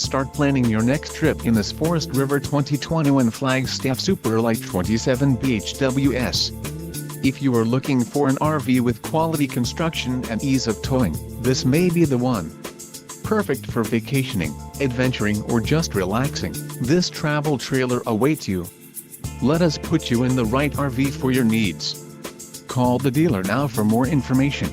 Start planning your next trip in this Forest River 2021 Flagstaff Super Lite 27 BHWS. If you are looking for an RV with quality construction and ease of towing, this may be the one. Perfect for vacationing, adventuring or just relaxing, this travel trailer awaits you. Let us put you in the right RV for your needs. Call the dealer now for more information.